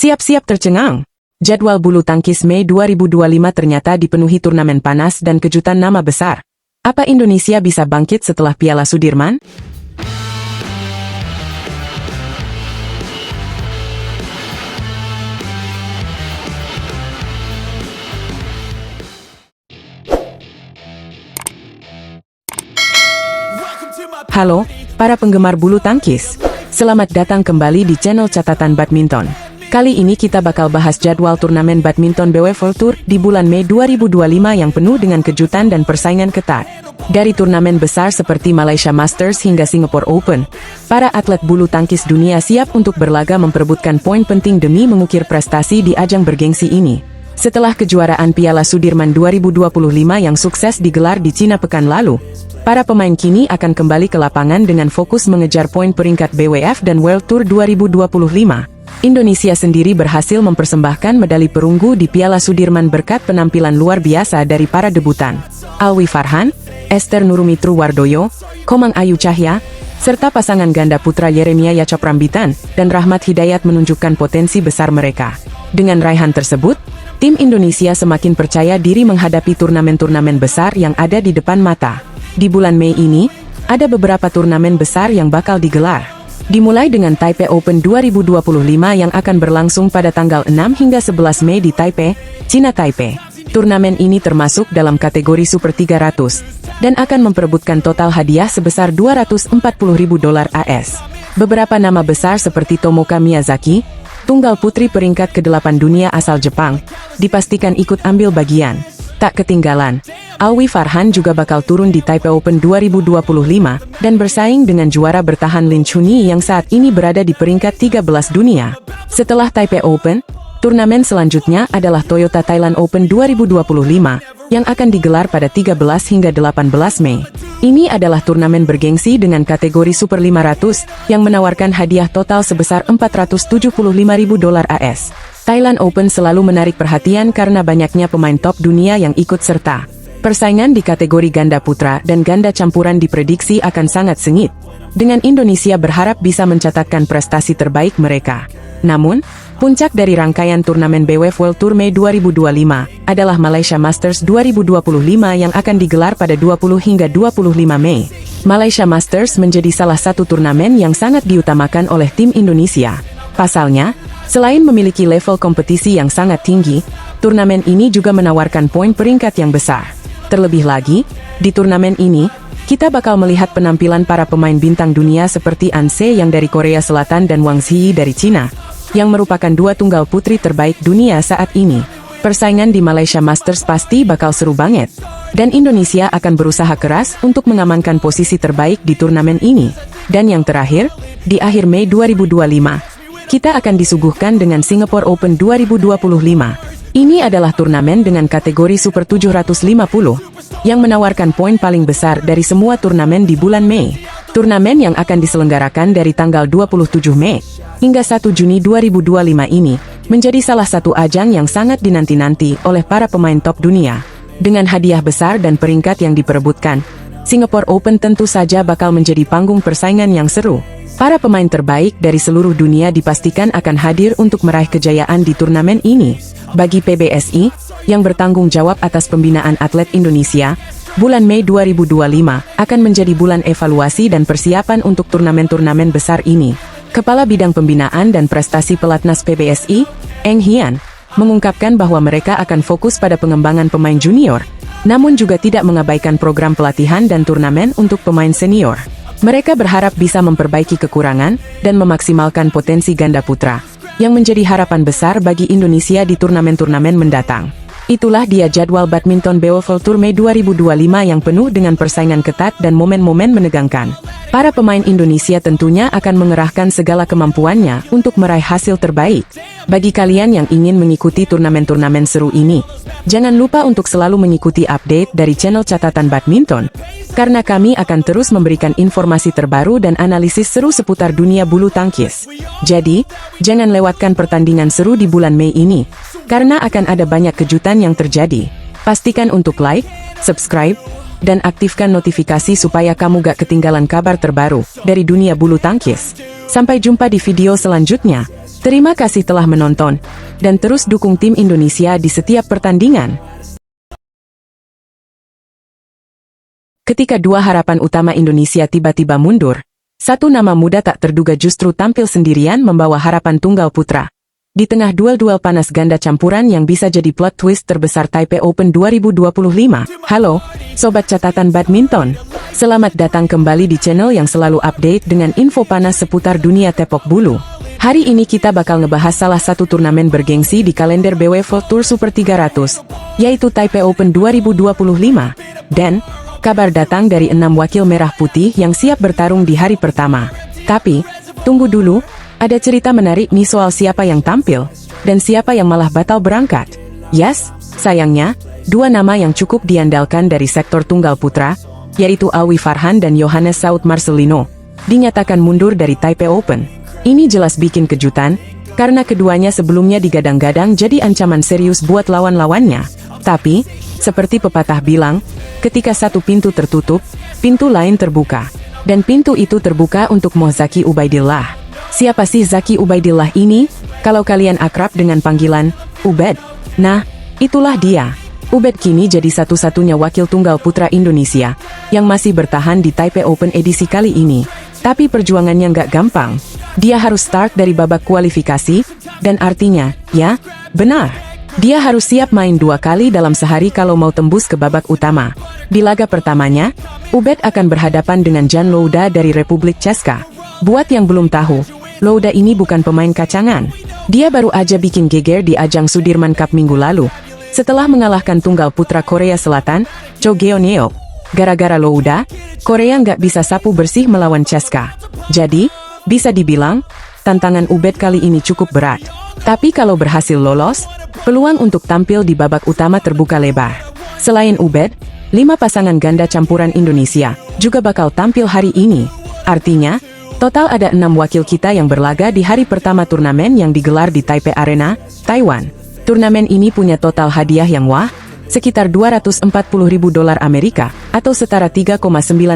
Siap-siap tercengang. Jadwal bulu tangkis Mei 2025 ternyata dipenuhi turnamen panas dan kejutan nama besar. Apa Indonesia bisa bangkit setelah Piala Sudirman? Halo, para penggemar bulu tangkis. Selamat datang kembali di channel Catatan Badminton. Kali ini kita bakal bahas jadwal turnamen badminton BWF World Tour di bulan Mei 2025 yang penuh dengan kejutan dan persaingan ketat. Dari turnamen besar seperti Malaysia Masters hingga Singapore Open, para atlet bulu tangkis dunia siap untuk berlaga memperebutkan poin penting demi mengukir prestasi di ajang bergengsi ini. Setelah kejuaraan Piala Sudirman 2025 yang sukses digelar di Cina pekan lalu, para pemain kini akan kembali ke lapangan dengan fokus mengejar poin peringkat BWF dan World Tour 2025. Indonesia sendiri berhasil mempersembahkan medali perunggu di Piala Sudirman berkat penampilan luar biasa dari para debutan. Alwi Farhan, Esther Nurumitru Wardoyo, Komang Ayu Cahya, serta pasangan ganda putra Yeremia Yacop Rambitan dan Rahmat Hidayat menunjukkan potensi besar mereka. Dengan raihan tersebut, tim Indonesia semakin percaya diri menghadapi turnamen-turnamen besar yang ada di depan mata. Di bulan Mei ini, ada beberapa turnamen besar yang bakal digelar. Dimulai dengan Taipei Open 2025 yang akan berlangsung pada tanggal 6 hingga 11 Mei di Taipei, Cina Taipei. Turnamen ini termasuk dalam kategori Super 300 dan akan memperebutkan total hadiah sebesar $240.000 AS. Beberapa nama besar seperti Tomoka Miyazaki, tunggal putri peringkat ke-8 dunia asal Jepang, dipastikan ikut ambil bagian. Tak ketinggalan, Alwi Farhan juga bakal turun di Taipei Open 2025 dan bersaing dengan juara bertahan Lin Chunyi yang saat ini berada di peringkat 13 dunia. Setelah Taipei Open, turnamen selanjutnya adalah Toyota Thailand Open 2025 yang akan digelar pada 13 hingga 18 Mei. Ini adalah turnamen bergengsi dengan kategori Super 500 yang menawarkan hadiah total sebesar $475.000 AS. Thailand Open selalu menarik perhatian karena banyaknya pemain top dunia yang ikut serta. Persaingan di kategori ganda putra dan ganda campuran diprediksi akan sangat sengit, dengan Indonesia berharap bisa mencatatkan prestasi terbaik mereka. Namun, puncak dari rangkaian turnamen BWF World Tour Mei 2025 adalah Malaysia Masters 2025 yang akan digelar pada 20 hingga 25 Mei. Malaysia Masters menjadi salah satu turnamen yang sangat diutamakan oleh tim Indonesia. Pasalnya, selain memiliki level kompetisi yang sangat tinggi, turnamen ini juga menawarkan poin peringkat yang besar. Terlebih lagi, di turnamen ini, kita bakal melihat penampilan para pemain bintang dunia seperti An Se yang dari Korea Selatan dan Wang Zhiyi dari Cina, yang merupakan dua tunggal putri terbaik dunia saat ini. Persaingan di Malaysia Masters pasti bakal seru banget, dan Indonesia akan berusaha keras untuk mengamankan posisi terbaik di turnamen ini. Dan yang terakhir, di akhir Mei 2025, kita akan disuguhkan dengan Singapore Open 2025. Ini adalah turnamen dengan kategori Super 750, yang menawarkan poin paling besar dari semua turnamen di bulan Mei. Turnamen yang akan diselenggarakan dari tanggal 27 Mei hingga 1 Juni 2025 ini, menjadi salah satu ajang yang sangat dinanti-nanti oleh para pemain top dunia. Dengan hadiah besar dan peringkat yang diperebutkan, Singapore Open tentu saja bakal menjadi panggung persaingan yang seru. Para pemain terbaik dari seluruh dunia dipastikan akan hadir untuk meraih kejayaan di turnamen ini. Bagi PBSI, yang bertanggung jawab atas pembinaan atlet Indonesia, bulan Mei 2025 akan menjadi bulan evaluasi dan persiapan untuk turnamen-turnamen besar ini. Kepala Bidang Pembinaan dan Prestasi Pelatnas PBSI, Eng Hian, mengungkapkan bahwa mereka akan fokus pada pengembangan pemain junior, namun juga tidak mengabaikan program pelatihan dan turnamen untuk pemain senior. Mereka berharap bisa memperbaiki kekurangan dan memaksimalkan potensi ganda putra, yang menjadi harapan besar bagi Indonesia di turnamen-turnamen mendatang. Itulah dia jadwal badminton BWF World Tour Mei 2025 yang penuh dengan persaingan ketat dan momen-momen menegangkan. Para pemain Indonesia tentunya akan mengerahkan segala kemampuannya untuk meraih hasil terbaik. Bagi kalian yang ingin mengikuti turnamen-turnamen seru ini, jangan lupa untuk selalu mengikuti update dari channel Catatan Badminton, karena kami akan terus memberikan informasi terbaru dan analisis seru seputar dunia bulu tangkis. Jadi, jangan lewatkan pertandingan seru di bulan Mei ini, karena akan ada banyak kejutan yang terjadi. Pastikan untuk like, subscribe, dan aktifkan notifikasi supaya kamu gak ketinggalan kabar terbaru dari dunia bulu tangkis. Sampai jumpa di video selanjutnya. Terima kasih telah menonton, dan terus dukung tim Indonesia di setiap pertandingan. Ketika dua harapan utama Indonesia tiba-tiba mundur, satu nama muda tak terduga justru tampil sendirian membawa harapan tunggal putra. Di tengah duel-duel panas ganda campuran yang bisa jadi plot twist terbesar Taipei Open 2025. Halo, Sobat Catatan Badminton. Selamat datang kembali di channel yang selalu update dengan info panas seputar dunia tepak bulu. Hari ini kita bakal ngebahas salah satu turnamen bergengsi di kalender BW World Tour Super 300, yaitu Taipei Open 2025. Dan, kabar datang dari 6 wakil merah putih yang siap bertarung di hari pertama. Tapi, tunggu dulu, ada cerita menarik nih soal siapa yang tampil, dan siapa yang malah batal berangkat. Yes, sayangnya, dua nama yang cukup diandalkan dari sektor tunggal putra, yaitu Alwi Farhan dan Yohannes Saud Marcelino, dinyatakan mundur dari Taipei Open. Ini jelas bikin kejutan, karena keduanya sebelumnya digadang-gadang jadi ancaman serius buat lawan-lawannya. Tapi, seperti pepatah bilang, ketika satu pintu tertutup, pintu lain terbuka. Dan pintu itu terbuka untuk Zaki Ubaidillah. Siapa sih Zaki Ubaidillah ini? Kalau kalian akrab dengan panggilan Ubed. Nah, itulah dia. Ubed kini jadi satu-satunya wakil tunggal putra Indonesia yang masih bertahan di Taipei Open edisi kali ini. Tapi perjuangannya nggak gampang. Dia harus start dari babak kualifikasi, dan artinya, ya, benar. Dia harus siap main 2 kali dalam sehari kalau mau tembus ke babak utama. Di laga pertamanya, Ubed akan berhadapan dengan Jan Louda dari Republik Ceska. Buat yang belum tahu, Louda ini bukan pemain kacangan. Dia baru aja bikin geger di ajang Sudirman Cup minggu lalu, setelah mengalahkan tunggal putra Korea Selatan, Cho Geon-yeop. Gara-gara Louda, Korea nggak bisa sapu bersih melawan Ceska. Jadi, bisa dibilang, tantangan Ubed kali ini cukup berat. Tapi kalau berhasil lolos, peluang untuk tampil di babak utama terbuka lebar. Selain Ubed, 5 pasangan ganda campuran Indonesia juga bakal tampil hari ini. Artinya, total ada 6 wakil kita yang berlaga di hari pertama turnamen yang digelar di Taipei Arena, Taiwan. Turnamen ini punya total hadiah yang wah, sekitar 240.000 dolar Amerika, atau setara 3,9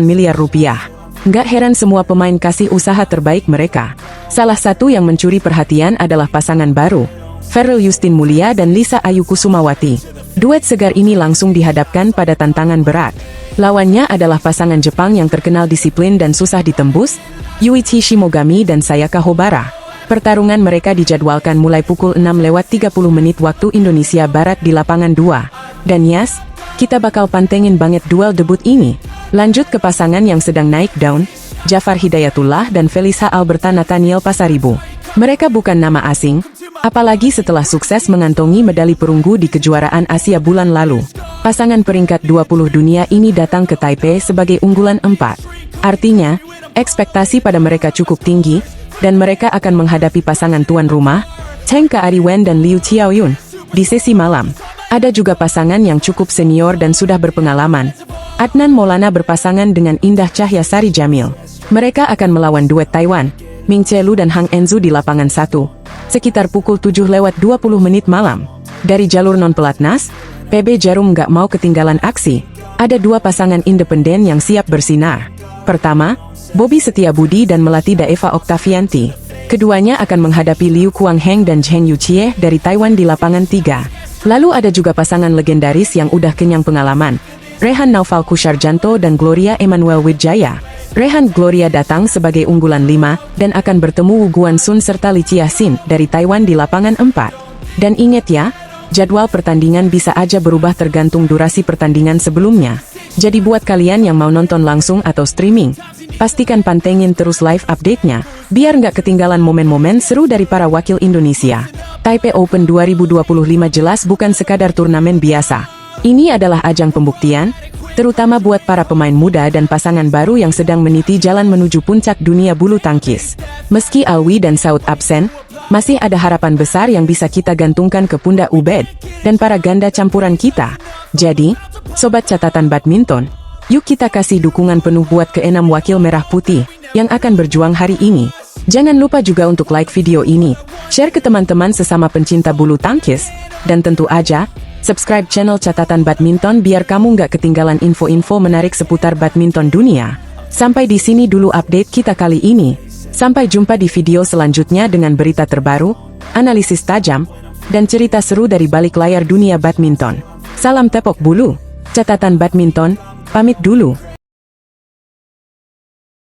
miliar rupiah. Nggak heran semua pemain kasih usaha terbaik mereka. Salah satu yang mencuri perhatian adalah pasangan baru, Ferrell Justin Mulia dan Lisa Ayu Kusumawati. Duet segar ini langsung dihadapkan pada tantangan berat. Lawannya adalah pasangan Jepang yang terkenal disiplin dan susah ditembus, Yuichi Shimogami dan Sayaka Hobara. Pertarungan mereka dijadwalkan mulai pukul 6:30 waktu Indonesia Barat di lapangan 2. Dan yes, kita bakal pantengin banget duel debut ini. Lanjut ke pasangan yang sedang naik daun, Jafar Hidayatullah dan Felisa Alberta Nathaniel Pasaribu. Mereka bukan nama asing, apalagi setelah sukses mengantongi medali perunggu di kejuaraan Asia bulan lalu. Pasangan peringkat 20 dunia ini datang ke Taipei sebagai unggulan 4. Artinya, ekspektasi pada mereka cukup tinggi, dan mereka akan menghadapi pasangan tuan rumah, Cheng Ka-ari Wen dan Liu Qiaoyun, di sesi malam. Ada juga pasangan yang cukup senior dan sudah berpengalaman. Adnan Maulana berpasangan dengan Indah Cahyasari Jamil. Mereka akan melawan duet Taiwan, Ming Chelu dan Hang Enzu di lapangan 1, sekitar pukul 7:20 malam. Dari jalur non-pelatnas, PB Jarum nggak mau ketinggalan aksi. Ada 2 pasangan independen yang siap bersinar. Pertama, Bobby Setiabudi dan Melati Daeva Oktavianti. Keduanya akan menghadapi Liu Kuang-heng dan Zheng Yuchie dari Taiwan di lapangan 3. Lalu ada juga pasangan legendaris yang udah kenyang pengalaman, Rehan Naufal Kusarjanto dan Gloria Emmanuel Wijaya. Rehan Gloria datang sebagai unggulan 5 dan akan bertemu Wu Guansun serta Li Chiasin dari Taiwan di lapangan 4. Dan ingat ya, jadwal pertandingan bisa aja berubah tergantung durasi pertandingan sebelumnya. Jadi buat kalian yang mau nonton langsung atau streaming, pastikan pantengin terus live update-nya, biar nggak ketinggalan momen-momen seru dari para wakil Indonesia. Taipei Open 2025 jelas bukan sekadar turnamen biasa. Ini adalah ajang pembuktian, terutama buat para pemain muda dan pasangan baru yang sedang meniti jalan menuju puncak dunia bulu tangkis. Meski Alwi dan Saud absen, masih ada harapan besar yang bisa kita gantungkan ke pundak Ubed dan para ganda campuran kita. Jadi, Sobat Catatan Badminton, yuk kita kasih dukungan penuh buat ke-6 wakil merah putih yang akan berjuang hari ini. Jangan lupa juga untuk like video ini, share ke teman-teman sesama pencinta bulu tangkis, dan tentu aja, subscribe channel Catatan Badminton biar kamu nggak ketinggalan info-info menarik seputar badminton dunia. Sampai di sini dulu update kita kali ini. Sampai jumpa di video selanjutnya dengan berita terbaru, analisis tajam, dan cerita seru dari balik layar dunia badminton. Salam tepok bulu. Catatan badminton, pamit dulu.